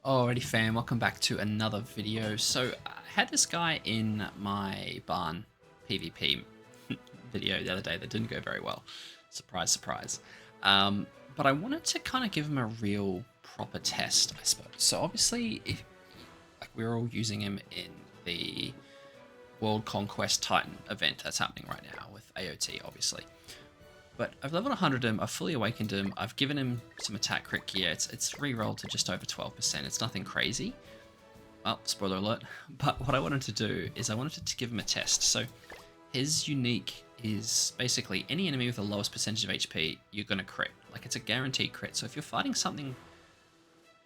Alrighty fam, welcome back to another video. So I had this guy in my barn PvP video the other day that didn't go very well. Surprise, surprise. But I wanted to kind of give him a real proper test, I suppose. So obviously, like we're all using him in the World Conquest Titan event that's happening right now with AOT, obviously. But I've leveled 100 him, I've fully awakened him, I've given him some attack crit gear, it's re-rolled to just over 12%, it's nothing crazy. Well, spoiler alert, but what I wanted to do is I wanted to give him a test. So his unique is basically any enemy with the lowest percentage of HP, you're going to crit. Like it's a guaranteed crit, so if you're fighting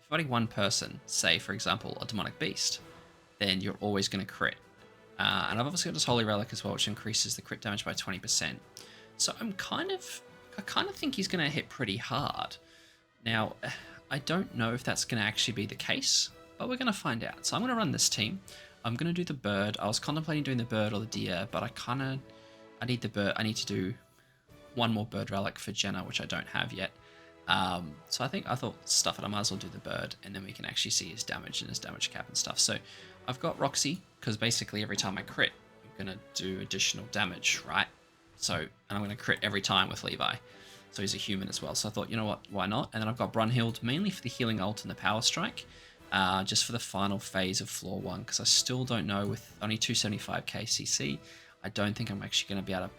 one person, say for example a demonic beast, then you're always going to crit. And I've obviously got this holy relic as well, which increases the crit damage by 20%. So I kind of think he's going to hit pretty hard. Now, I don't know if that's going to actually be the case, but we're going to find out. So I'm going to run this team. I'm going to do the bird. I was contemplating doing the bird or the deer, but I need the bird. I need to do one more bird relic for Jenna, which I don't have yet. So I thought, stuff it, I might as well do the bird, and then we can actually see his damage and his damage cap and stuff. So I've got Roxy, because basically every time I crit, I'm going to do additional damage, right? So, and I'm going to crit every time with Levi. So he's a human as well. So I thought, you know what, why not? And then I've got Brunhild, mainly for the healing ult and the power strike. Just for the final phase of floor 1, because I still don't know, with only 275k CC, I don't think I'm actually going to be able to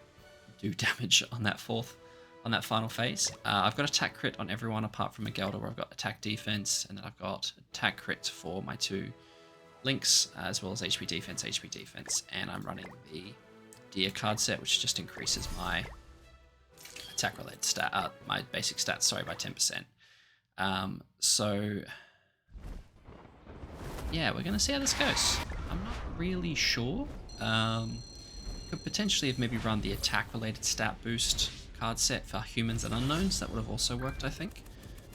do damage on that final phase. I've got attack crit on everyone apart from Magelda, where I've got attack defense, and then I've got attack crit for my 2 links, as well as HP defense, and I'm running the Deer card set, which just increases my attack related stat, my basic stats, sorry, by 10%. So yeah, we're gonna see how this goes. I'm not really sure. Could potentially have maybe run the attack related stat boost card set for humans and unknowns. That would have also worked, I think.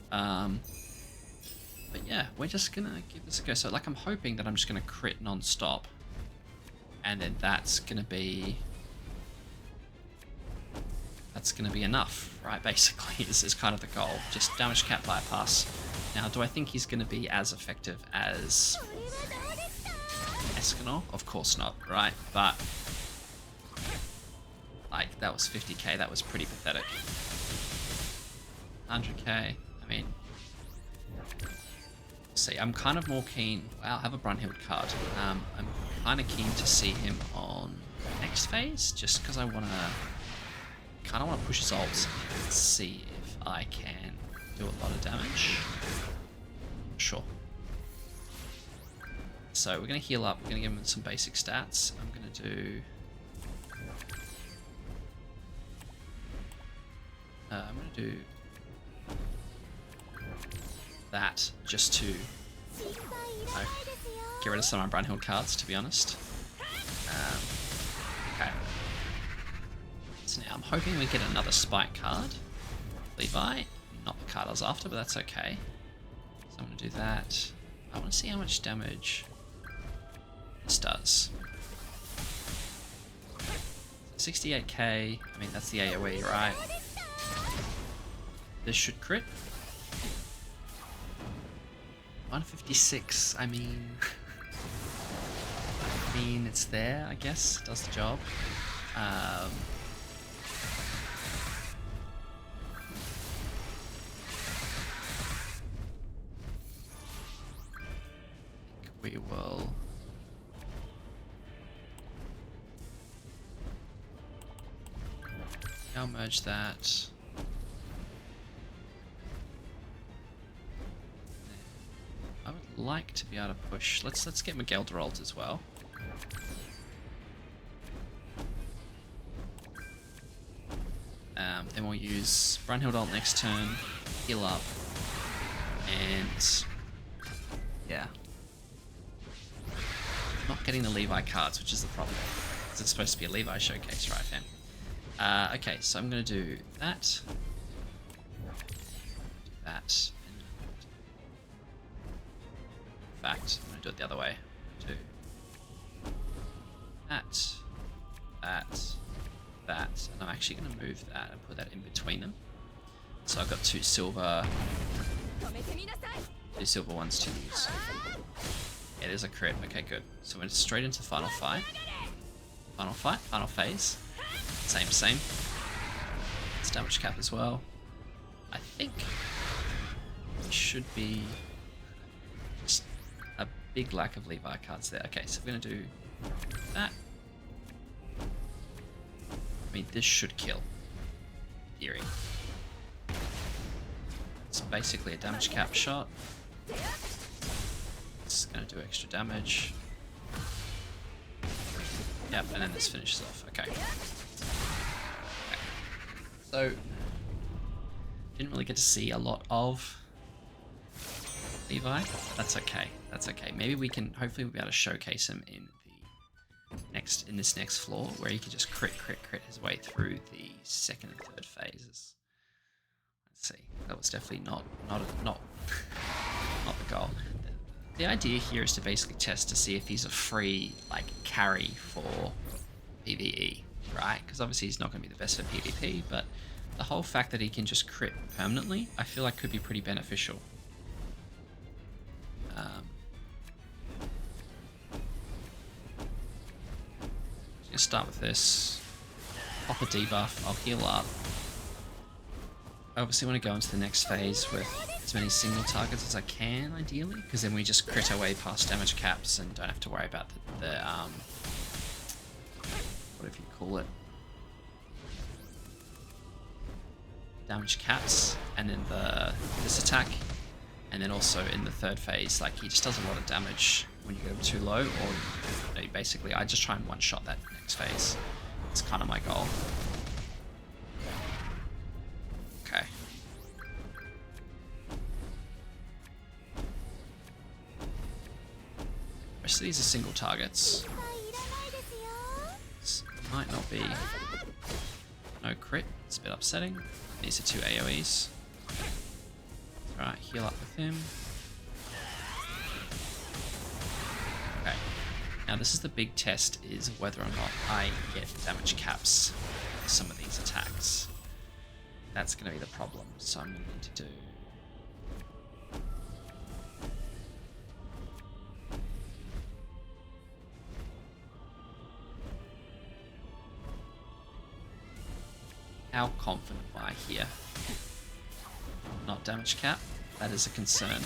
But yeah, we're just gonna give this a go. So like, I'm hoping that I'm just gonna crit non-stop, and then that's gonna be enough, right? Basically, this is kind of the goal. Just damage cap bypass. Now, do I think he's gonna be as effective as Escanor? Of course not, right? But like, that was 50k. That was pretty pathetic. 100k. I mean, see, I'm kind of more keen. Wow, I have a Brunhild card. I'm kind of keen to see him on next phase, just because I kind of want to push his ults and see if I can do a lot of damage. Sure. So we're going to heal up. We're going to give him some basic stats. I'm going to do. That just to get rid of some of my Brunhild cards, to be honest. Okay. So now I'm hoping we get another spike card. Levi, not the card I was after, but that's okay. So I'm going to do that. I want to see how much damage this does. 68k, I mean that's the AoE, right? This should crit. 156, I mean... it's there, I guess. Does the job. We will... I'll merge that. I would like to be able to push. Let's get Magelda ult as well. Then we'll use Brunhild ult next turn, heal up, and yeah. Not getting the Levi cards, which is the problem. It's supposed to be a Levi showcase, right, fam? Okay, so I'm going to do that. That. In fact, I'm going to do it the other way. Do that. That. And I'm actually going to move that and put that in between them. So I've got 2 silver 2 silver ones to use. It is a crit. Okay, good. So we're straight into final fight. Final phase. Same. It's damage cap as well. I think it should be just a big lack of Levi cards there. Okay, so we're gonna do that. I mean, this should kill. Theory. It's basically a damage cap shot. It's gonna do extra damage. Yep, and then this finishes off. Okay. So, didn't really get to see a lot of Levi. That's okay. That's okay. Maybe we can. Hopefully, we'll be able to showcase him in this next floor, where he can just crit his way through the second and third phases. Let's see. That was definitely not the goal. The idea here is to basically test to see if he's a free like carry for PVE, right? Because obviously he's not going to be the best for PvP, but the whole fact that he can just crit permanently, I feel like could be pretty beneficial. Let's start with this. Pop a debuff. I'll heal up. I obviously want to go into the next phase with as many single targets as I can, ideally, because then we just crit our way past damage caps and don't have to worry about the whatever you call it, damage caps, and then this attack, and then also in the third phase, like he just does a lot of damage when you go too low, or basically I just try and one-shot that next phase. It's kind of my goal. Okay. Most of these are single targets. This might not be no crit. It's a bit upsetting. These are 2 AoEs. Alright, heal up with him. Okay. Now this is the big test, is whether or not I get damage caps for some of these attacks. That's going to be the problem, so I'm going to need to do... How confident am I here? Not damage cap, that is a concern.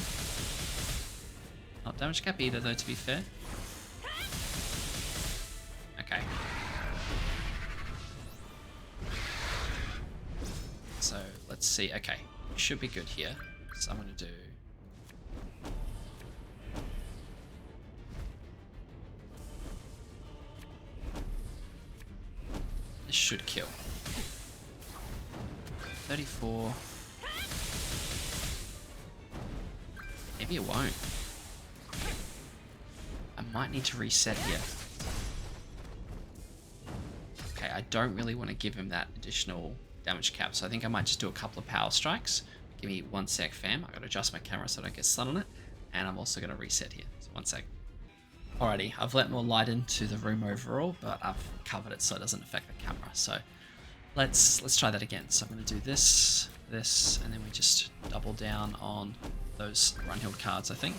Not damage cap either though, to be fair. Okay. So let's see, okay, we should be good here. So I'm gonna do... This should kill. 34. Maybe it won't. I might need to reset here. Okay, I don't really want to give him that additional damage cap, so I think I might just do a couple of power strikes. Give me 1 sec, fam. I gotta adjust my camera so I don't get sun on it, and I'm also gonna reset here. So 1 sec. Alrighty, I've let more light into the room overall, but I've covered it so it doesn't affect the camera. So let's try that again. So I'm gonna do this, and then we just double down on those run-healed cards, I think.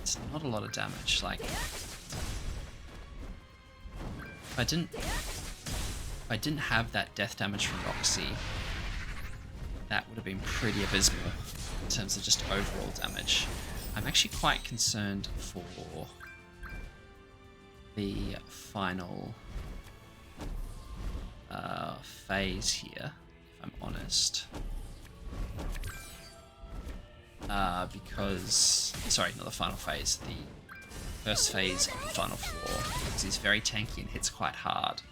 It's not a lot of damage. Like, if I didn't have that death damage from Roxy, that would have been pretty abysmal in terms of just overall damage. I'm actually quite concerned for the final phase here, if I'm honest. Because, sorry, not the final phase, the first phase of the final floor, because he's very tanky and hits quite hard.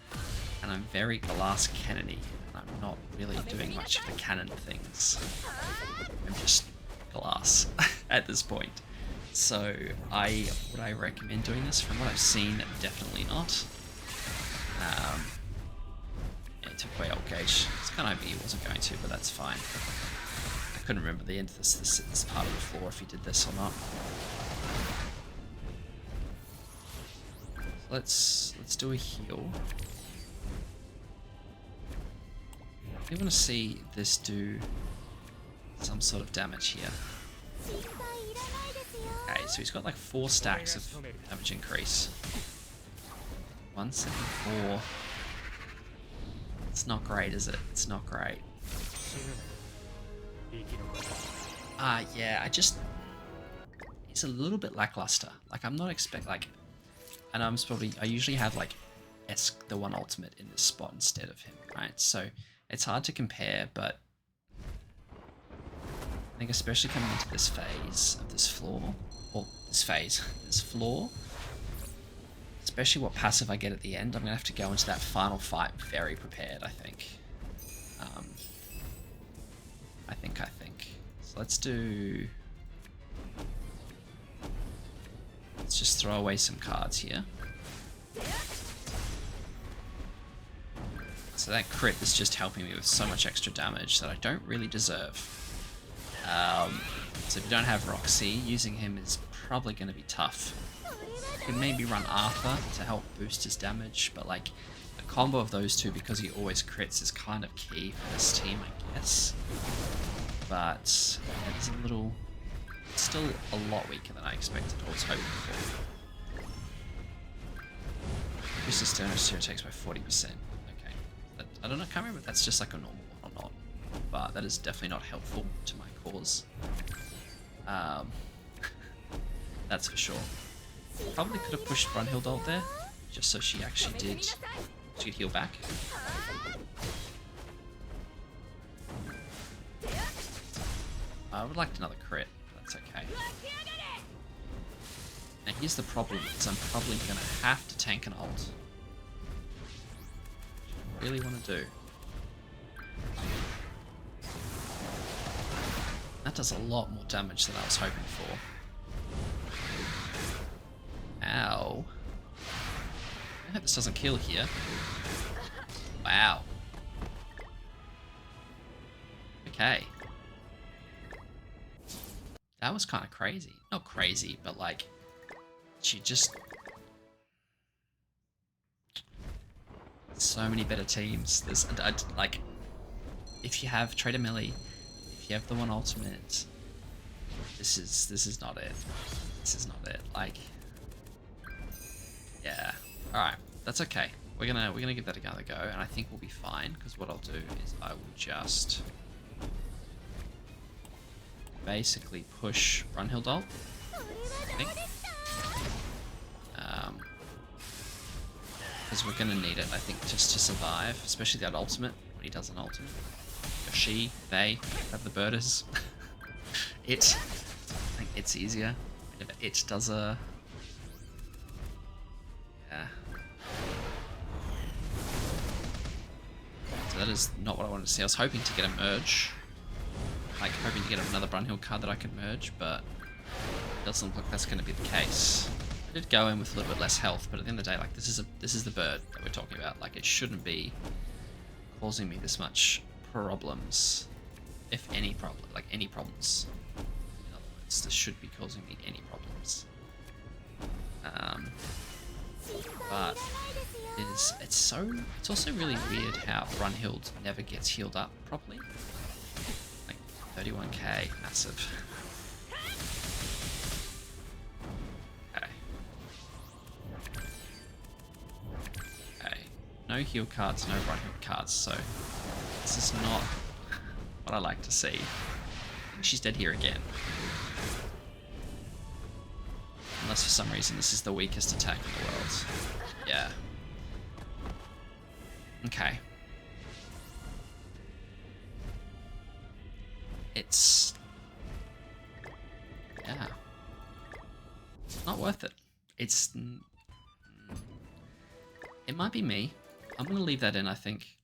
And I'm very glass cannony, and I'm not really doing much of the cannon things. I'm just glass at this point. So would I recommend doing this? From what I've seen, definitely not. Yeah, it took away old gauge. It's kind of he wasn't going to, but that's fine. I couldn't remember the end of this part of the floor if he did this or not. Let's do a heal. I want to see this do some sort of damage here. Okay, so he's got like 4 stacks of damage increase. 174. It's not great, is it? It's not great. Yeah, it's a little bit lackluster. Like, I'm not and I usually have like the one ultimate in this spot instead of him, right? So it's hard to compare, but I think especially coming into this phase of this floor, this floor, especially what passive I get at the end, I'm gonna have to go into that final fight very prepared, I think. I think. So let's just throw away some cards here. So that crit is just helping me with so much extra damage that I don't really deserve. So if you don't have Roxy, using him is probably going to be tough. You can maybe run Arthur to help boost his damage, but like a combo of those two, because he always crits, is kind of key for this team, I guess. But yeah, it's still a lot weaker than I expected or was hoping for. Boost his Sternosphere takes by 40%. Okay. I don't know, I can't remember if that's just like a normal one or not, but that is definitely not helpful to my cause. That's for sure. Probably could have pushed Brunhild ult there, just so she actually did. She could heal back. I would like another crit, but that's okay. Now here's the problem, is I'm probably going to have to tank an ult. Which I really want to do. That does a lot more damage than I was hoping for. Ow. I hope this doesn't kill here. Wow. Okay. That was kind of crazy. Not crazy, but like, she just... So many better teams. There's, like, if you have Trader Melee, if you have the one ultimate, this is not it. This is not it. Like, yeah. All right, that's okay. We're gonna give that another go, and I think we'll be fine. Because what I'll do is I will just basically push Brunhild ult, I think. Because we're gonna need it, I think, just to survive, especially that ultimate when he does an ultimate. Or she, they have the birders. I think it's easier. It does a... Yeah. So that is not what I wanted to see. I was hoping to get a merge. Like, hoping to get another Brunhild card that I could merge, but it doesn't look like that's going to be the case. I did go in with a little bit less health, but at the end of the day, like, this is the bird that we're talking about. Like, it shouldn't be causing me this much problems. If any problem, like, any problems. In other words, this should be causing me any problems. But it's also really weird how Brunhild never gets healed up properly. Like 31k, massive. Okay. Okay. No heal cards, no Brunhild cards, so this is not what I like to see. I think she's dead here again. Unless for some reason this is the weakest attack in the world. Yeah. Okay. It's... Yeah. Not worth it. It's... It might be me. I'm going to leave that in, I think.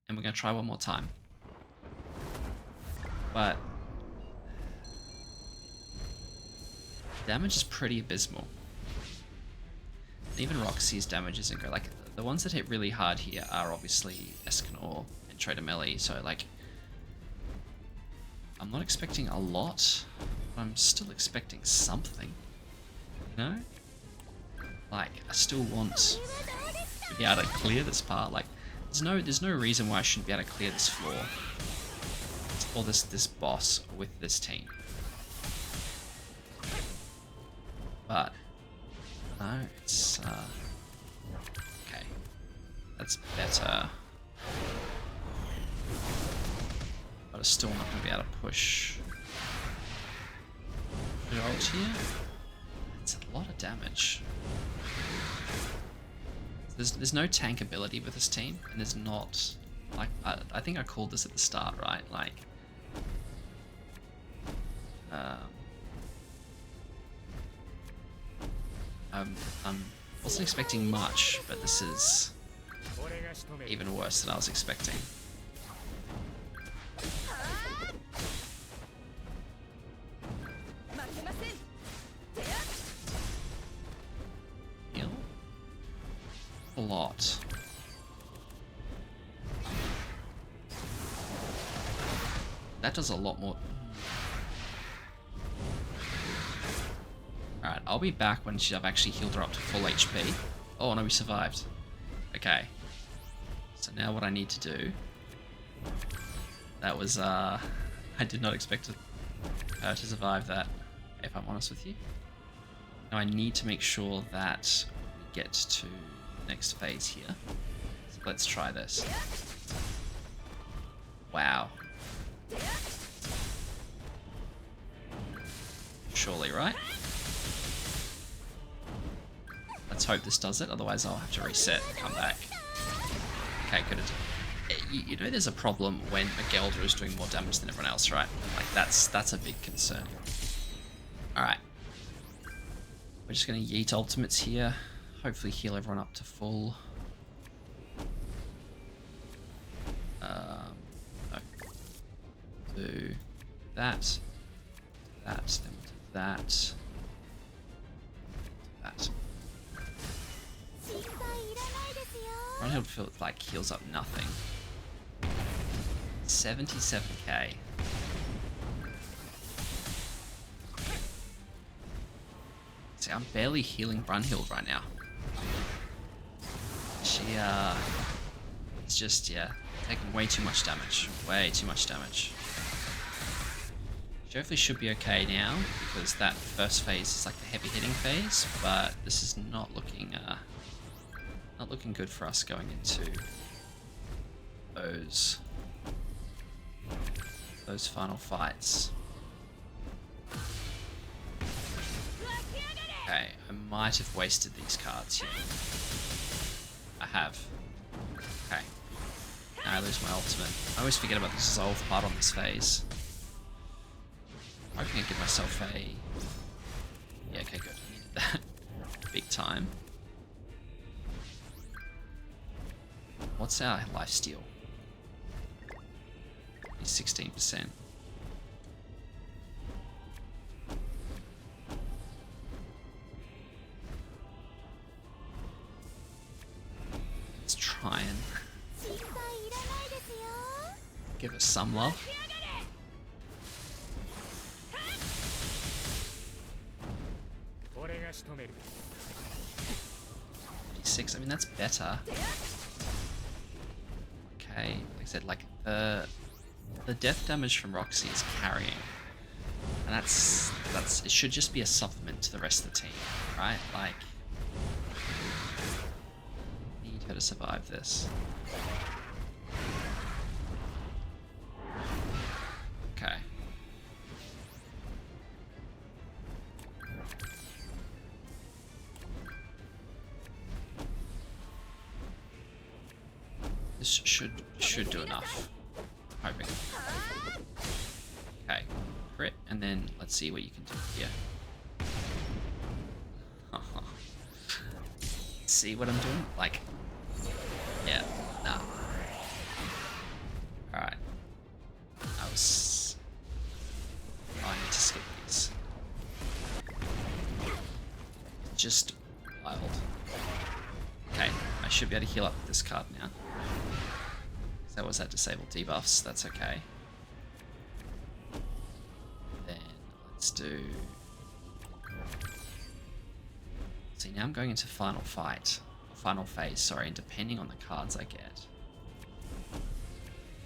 And we're going to try one more time. But... damage is pretty abysmal. And even Roxy's damage isn't great. Like, the ones that hit really hard here are obviously Escanor and Trader Melee, so like... I'm not expecting a lot, but I'm still expecting something. You know? Like, I still want to be able to clear this part. Like, There's no reason why I shouldn't be able to clear this floor or this boss with this team. But no, it's okay. That's better. But it's still not going to be able to push the ult here. It's a lot of damage. There's no tank ability with this team, and there's not, like, I think I called this at the start, right? Like, I wasn't expecting much, but this is even worse than I was expecting. Heal? A lot. That does a lot more. Alright, I'll be back when I've actually healed her up to full HP. Oh no, we survived. Okay. So now what I need to do... That was, I did not expect her to survive that, if I'm honest with you. Now I need to make sure that we get to the next phase here. So let's try this. Wow. Surely, right? Let's hope this does it, otherwise I'll have to reset and come back. Okay, good. You know there's a problem when a Gelder is doing more damage than everyone else, right? Like, that's a big concern. Alright. We're just going to yeet ultimates here. Hopefully heal everyone up to full. No. Do that. That. Then we'll do that. That. Runhill feels like heals up nothing. 77k. See, I'm barely healing Brunhild right now. She, it's just, yeah, taking way too much damage. Way too much damage. She hopefully should be okay now, because that first phase is like the heavy hitting phase, but this is not looking good for us going into those final fights. Okay, I might have wasted these cards here. I have. Okay. Now I lose my ultimate. I always forget about the dissolve part on this phase. I can give myself a... Yeah, okay, good. I needed that. Big time. What's our lifesteal? 16%. Let's try and give us some love. 56, I mean that's better. Okay, like I said, like the death damage from Roxy is carrying, and that's it should just be a supplement to the rest of the team, right? Like, need her to survive this. Okay. This should do enough. Hoping. Okay, crit, and then let's see what you can do here. See what I'm doing? Like, yeah, nah. Alright. I need to skip these. Just wild. Okay, I should be able to heal up with this card now. That was that disabled debuffs, that's okay. Then let's do... See, now I'm going into final fight. Final phase, sorry, and depending on the cards I get,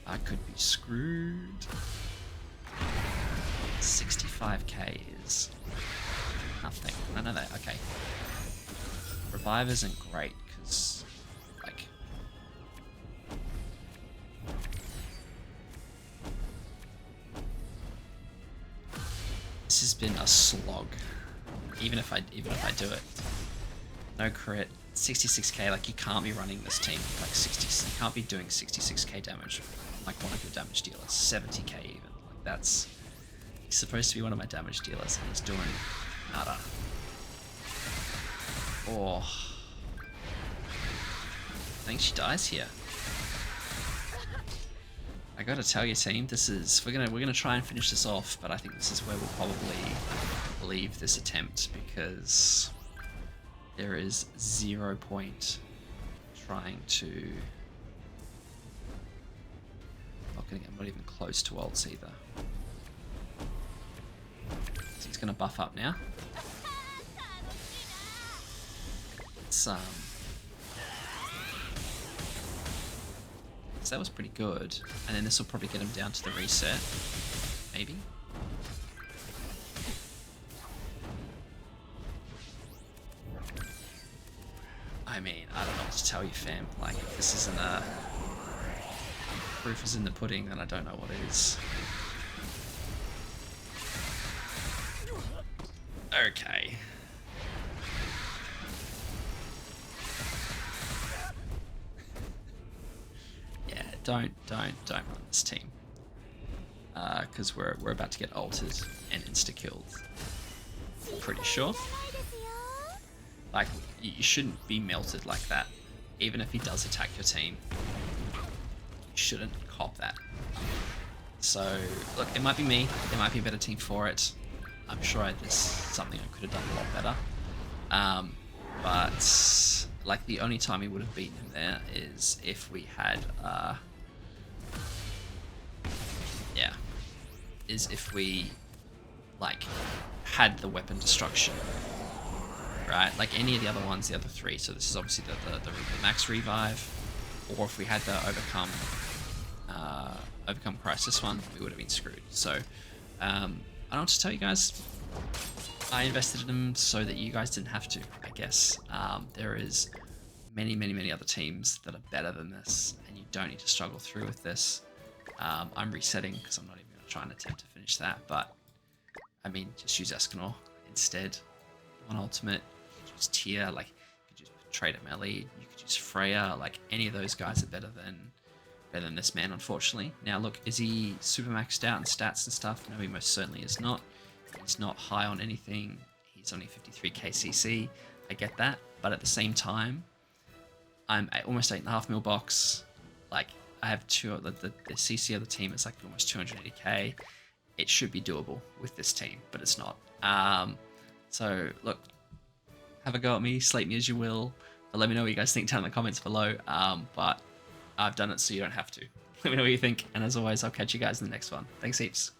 I could be screwed. 65k is nothing. I know that. Okay. Revive isn't great because, like, this has been a slog. Even if I do it, no crit, 66k. Like, you can't be running this team like 60. You can't be doing 66k damage like one of your damage dealers. 70k even. Like, that's, he's supposed to be one of my damage dealers, and he's doing nada. Oh, I think she dies here. I gotta tell you, team, this is we're gonna try and finish this off, but I think this is where we'll probably leave this attempt because there is 0 point trying to. I'm not even close to ults either. So he's gonna buff up now. So that was pretty good, and then this will probably get him down to the reset, maybe. I mean, I don't know what to tell you, fam. Like, if this isn't a proof is in the pudding, then I don't know what is. Okay. Don't run this team, because we're about to get ulted and insta killed. Pretty sure. Like, you shouldn't be melted like that. Even if he does attack your team, you shouldn't cop that. So look, it might be me. There might be a better team for it. I'm sure there's something I could have done a lot better. But like, the only time he would have beaten him there is if we had if we like had the weapon destruction, right? Like any of the other ones, the other three. So this is obviously the max revive, or if we had the overcome crisis one, we would have been screwed. So I don't know what to tell you guys. I invested in them so that you guys didn't have to, I guess. There is many other teams that are better than this, and you don't need to struggle through with this. I'm resetting because I'm not even going to try and attempt to finish that, but I mean, just use Escanor instead. On ultimate, use Tier, like, you could use trade at melee, you could use Freya, like, any of those guys are better than this man, unfortunately. Now look, is he super maxed out in stats and stuff? No, he most certainly is not. He's not high on anything. He's only 53k CC. I get that, but at the same time, I'm at almost 8.5 mil box. Like, I have the CC of the team is like almost 280k. It should be doable with this team, but it's not. So look, have a go at me, slate me as you will, but let me know what you guys think down in the comments below. But I've done it so you don't have to. Let me know what you think, and as always, I'll catch you guys in the next one. Thanks heaps.